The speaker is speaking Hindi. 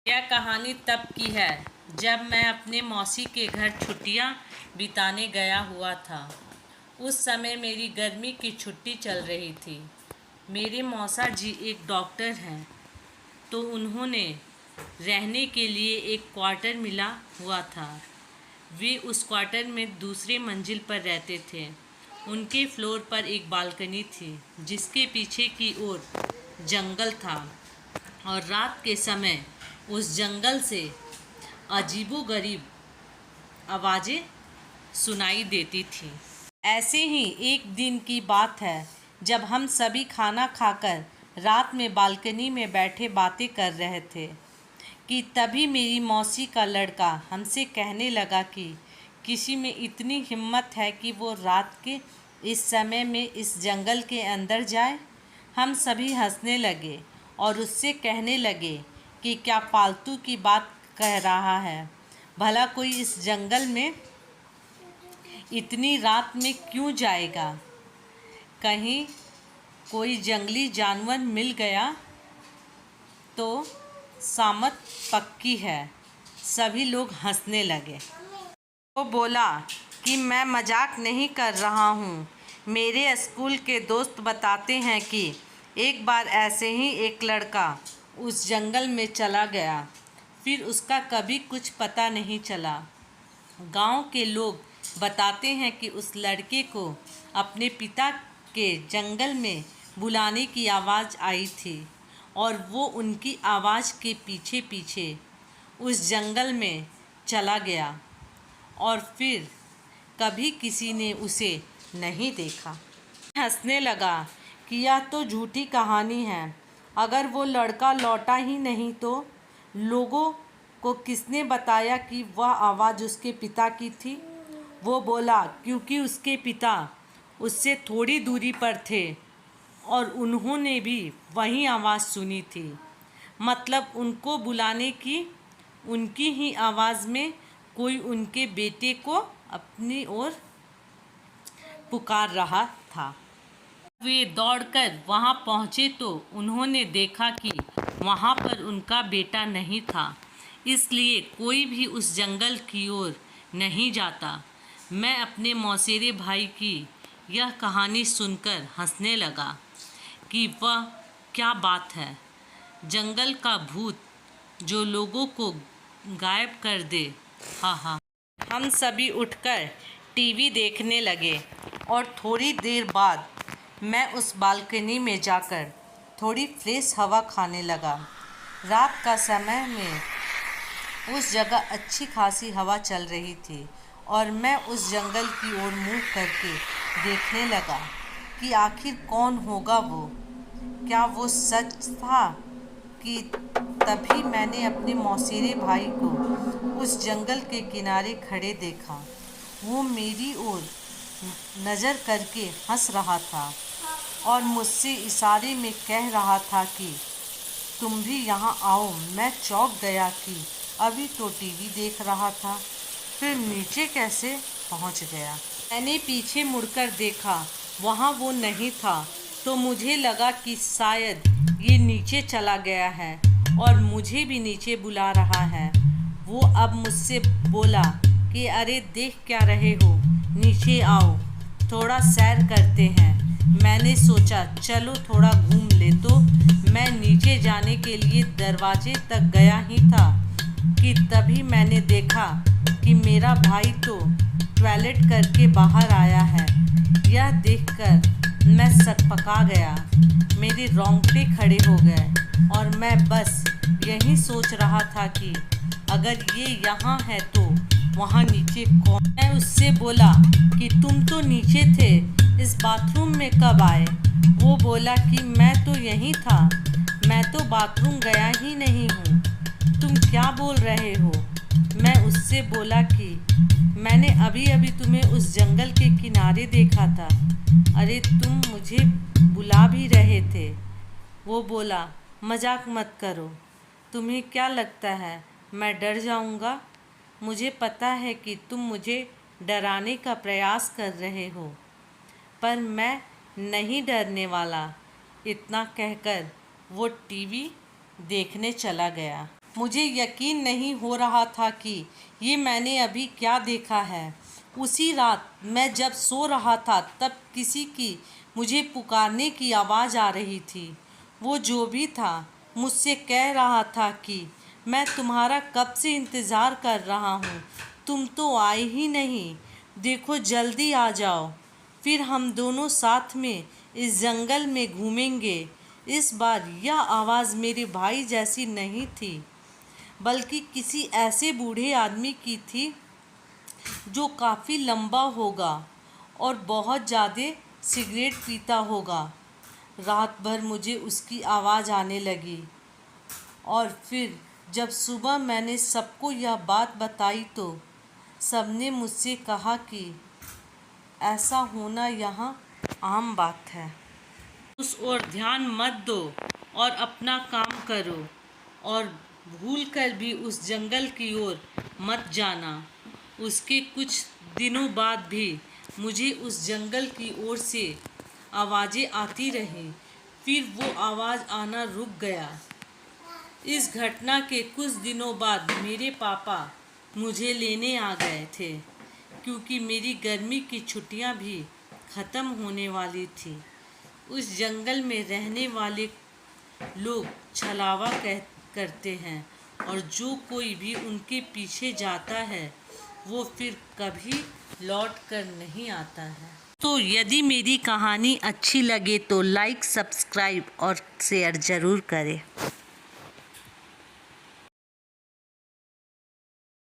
यह कहानी तब की है जब मैं अपने मौसी के घर छुट्टियां बिताने गया हुआ था। उस समय मेरी गर्मी की छुट्टी चल रही थी। मेरे मौसा जी एक डॉक्टर हैं, तो उन्होंने रहने के लिए एक क्वार्टर मिला हुआ था। वे उस क्वार्टर में दूसरे मंजिल पर रहते थे। उनके फ्लोर पर एक बालकनी थी जिसके पीछे की ओर जंगल था, और रात के समय उस जंगल से अजीबोगरीब आवाज़ें सुनाई देती थीं। ऐसे ही एक दिन की बात है, जब हम सभी खाना खाकर रात में बालकनी में बैठे बातें कर रहे थे कि तभी मेरी मौसी का लड़का हमसे कहने लगा कि किसी में इतनी हिम्मत है कि वो रात के इस समय में इस जंगल के अंदर जाए। हम सभी हंसने लगे और उससे कहने लगे कि क्या फालतू की बात कह रहा है, भला कोई इस जंगल में इतनी रात में क्यों जाएगा, कहीं कोई जंगली जानवर मिल गया तो सामत पक्की है। सभी लोग हंसने लगे। वो बोला कि मैं मजाक नहीं कर रहा हूँ। मेरे स्कूल के दोस्त बताते हैं कि एक बार ऐसे ही एक लड़का उस जंगल में चला गया, फिर उसका कभी कुछ पता नहीं चला। गांव के लोग बताते हैं कि उस लड़के को अपने पिता के जंगल में बुलाने की आवाज़ आई थी, और वो उनकी आवाज़ के पीछे पीछे उस जंगल में चला गया, और फिर कभी किसी ने उसे नहीं देखा। हंसने लगा कि यह तो झूठी कहानी है। अगर वो लड़का लौटा ही नहीं तो लोगों को किसने बताया कि वह आवाज़ उसके पिता की थी? वो बोला क्योंकि उसके पिता उससे थोड़ी दूरी पर थे और उन्होंने भी वही आवाज़ सुनी थी। मतलब उनको बुलाने की उनकी ही आवाज़ में कोई उनके बेटे को अपनी ओर पुकार रहा था। वे दौड़कर वहां पहुंचे तो उन्होंने देखा कि वहां पर उनका बेटा नहीं था, इसलिए कोई भी उस जंगल की ओर नहीं जाता। मैं अपने मौसेरे भाई की यह कहानी सुनकर हंसने लगा कि वह क्या बात है, जंगल का भूत जो लोगों को गायब कर दे। हाँ हाँ। हम सभी उठकर टीवी देखने लगे और थोड़ी देर बाद मैं उस बालकनी में जाकर थोड़ी फ्रेश हवा खाने लगा। रात का समय में उस जगह अच्छी खासी हवा चल रही थी और मैं उस जंगल की ओर मुँह करके देखने लगा कि आखिर कौन होगा वो। क्या वो सच था कि तभी मैंने अपने मौसेरे भाई को उस जंगल के किनारे खड़े देखा। वो मेरी ओर नज़र करके हंस रहा था और मुझसे इशारे में कह रहा था कि तुम भी यहाँ आओ। मैं चौंक गया कि अभी तो टीवी देख रहा था, फिर नीचे कैसे पहुँच गया। मैंने पीछे मुड़कर देखा, वहाँ वो नहीं था, तो मुझे लगा कि शायद ये नीचे चला गया है और मुझे भी नीचे बुला रहा है। वो अब मुझसे बोला कि अरे देख क्या रहे हो, नीचे आओ, थोड़ा सैर करते हैं। मैंने सोचा चलो थोड़ा घूम ले, तो मैं नीचे जाने के लिए दरवाजे तक गया ही था कि तभी मैंने देखा कि मेरा भाई तो टॉयलेट करके बाहर आया है। यह देखकर मैं सकपका गया, मेरे रोंगटे खड़े हो गए और मैं बस यही सोच रहा था कि अगर ये यहाँ है तो वहाँ नीचे कौन। मैं उससे बोला कि तुम तो नीचे थे, इस बाथरूम में कब आए? वो बोला कि मैं तो यहीं था, मैं तो बाथरूम गया ही नहीं हूँ। तुम क्या बोल रहे हो? मैं उससे बोला कि मैंने अभी अभी तुम्हें उस जंगल के किनारे देखा था। अरे तुम मुझे बुला भी रहे थे। वो बोला मजाक मत करो, तुम्हें क्या लगता है मैं डर जाऊंगा? मुझे पता है कि तुम मुझे डराने का प्रयास कर रहे हो, पर मैं नहीं डरने वाला। इतना कहकर वो टीवी देखने चला गया। मुझे यकीन नहीं हो रहा था कि ये मैंने अभी क्या देखा है। उसी रात मैं जब सो रहा था तब किसी की मुझे पुकारने की आवाज़ आ रही थी। वो जो भी था मुझसे कह रहा था कि मैं तुम्हारा कब से इंतज़ार कर रहा हूँ, तुम तो आए ही नहीं। देखो जल्दी आ जाओ, फिर हम दोनों साथ में इस जंगल में घूमेंगे। इस बार यह आवाज़ मेरे भाई जैसी नहीं थी, बल्कि किसी ऐसे बूढ़े आदमी की थी जो काफ़ी लंबा होगा और बहुत ज़्यादा सिगरेट पीता होगा। रात भर मुझे उसकी आवाज़ आने लगी और फिर जब सुबह मैंने सबको यह बात बताई तो सबने मुझसे कहा कि ऐसा होना यहाँ आम बात है। उस ओर ध्यान मत दो और अपना काम करो और भूल कर भी उस जंगल की ओर मत जाना। उसके कुछ दिनों बाद भी मुझे उस जंगल की ओर से आवाज़ें आती रहीं, फिर वो आवाज़ आना रुक गया। इस घटना के कुछ दिनों बाद मेरे पापा मुझे लेने आ गए थे, क्योंकि मेरी गर्मी की छुट्टियां भी ख़त्म होने वाली थी। उस जंगल में रहने वाले लोग छलावा करते हैं और जो कोई भी उनके पीछे जाता है वो फिर कभी लौट कर नहीं आता है। तो यदि मेरी कहानी अच्छी लगे तो लाइक, सब्सक्राइब और शेयर ज़रूर करें।